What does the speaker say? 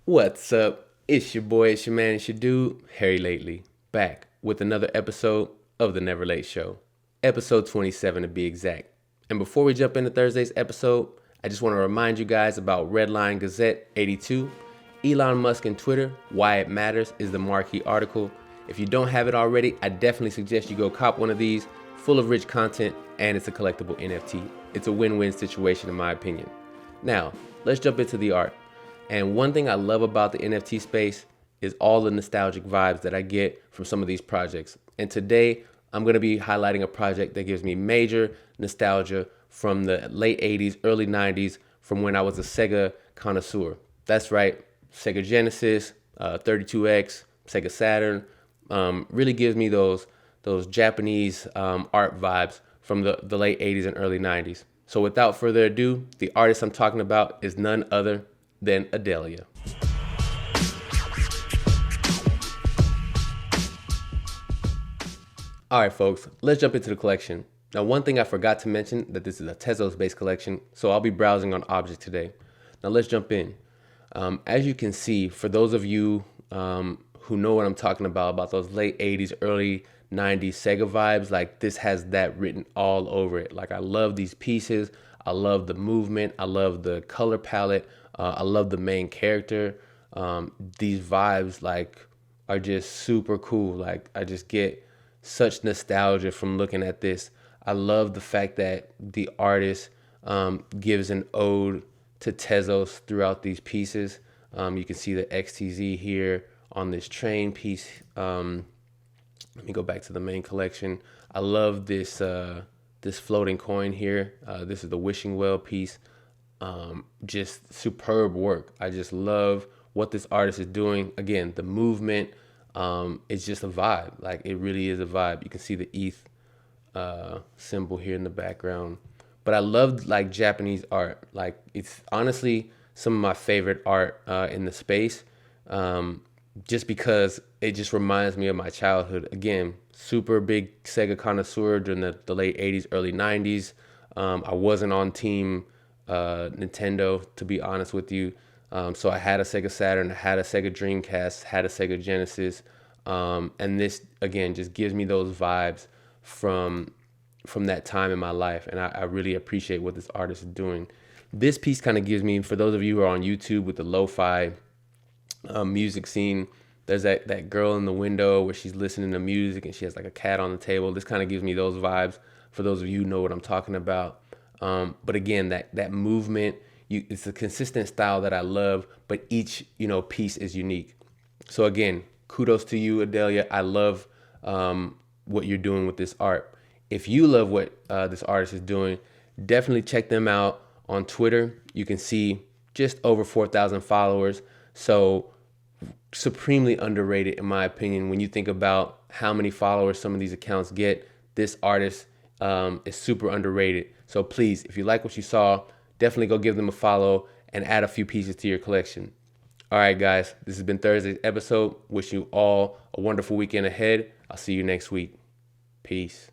What's up? It's your boy, it's your man, it's your dude, Harry Lately, back with another episode of The Never Late Show, episode 27 to be exact. And before we jump into Thursday's episode, I just want to remind you guys about Redline Gazette 82. Elon Musk and Twitter, Why It Matters is the marquee article. If you don't have it already, I definitely suggest you go cop one of these, full of rich content, and it's a collectible NFT. It's a win-win situation in my opinion. Now, let's jump into the art. And one thing I love about the NFT space is all the nostalgic vibes that I get from some of these projects. And today, I'm going to be highlighting a project that gives me major nostalgia from the late 80s, early 90s, from when I was a Sega connoisseur. That's right, Sega Genesis, 32X, Sega Saturn, really gives me those Japanese art vibes from the late 80s and early 90s. So without further ado, the artist I'm talking about is none other than Adelia. All right, folks, let's jump into the collection. Now, one thing I forgot to mention that this is a Tezos-based collection, so I'll be browsing on objects today. Now, let's jump in. As you can see, for those of you who know what I'm talking about those late 80s, early 90s Sega vibes, like this has that written all over it. Like I love these pieces. I love the movement. I love the color palette. I love the main character. These vibes like are just super cool. Like I just get such nostalgia from looking at this. I love the fact that the artist gives an ode to Tezos throughout these pieces. You can see the XTZ here on this train piece. Let me go back to the main collection. I love this this floating coin here. This is the wishing well piece. Just superb work. I just love what this artist is doing. Again, the movement is just a vibe. Like it really is a vibe. You can see the ETH symbol here in the background. But I love like Japanese art. Like it's honestly some of my favorite art in the space. Just because it just reminds me of my childhood. Again, super big Sega connoisseur during the late 80s, early 90s. I wasn't on team Nintendo, to be honest with you. So I had a Sega Saturn, I had a Sega Dreamcast, had a Sega Genesis. And this, again, just gives me those vibes from that time in my life. And I really appreciate what this artist is doing. This piece kind of gives me, for those of you who are on YouTube with the lo-fi music scene, there's that girl in the window where she's listening to music and she has like a cat on the table. This kind of gives me those vibes for those of you who know what I'm talking about. But again, that movement, it's a consistent style that I love, but each piece is unique. So again, kudos to you, Adelia. I love what you're doing with this art. If you love what this artist is doing, definitely check them out on Twitter. You can see just over 4,000 followers. So supremely underrated in my opinion. When you think about how many followers some of these accounts get, this artist is super underrated. So please, if you like what you saw, definitely go give them a follow and add a few pieces to your collection. All right, guys, this has been Thursday's episode. Wish you all a wonderful weekend ahead. I'll see you next week. Peace.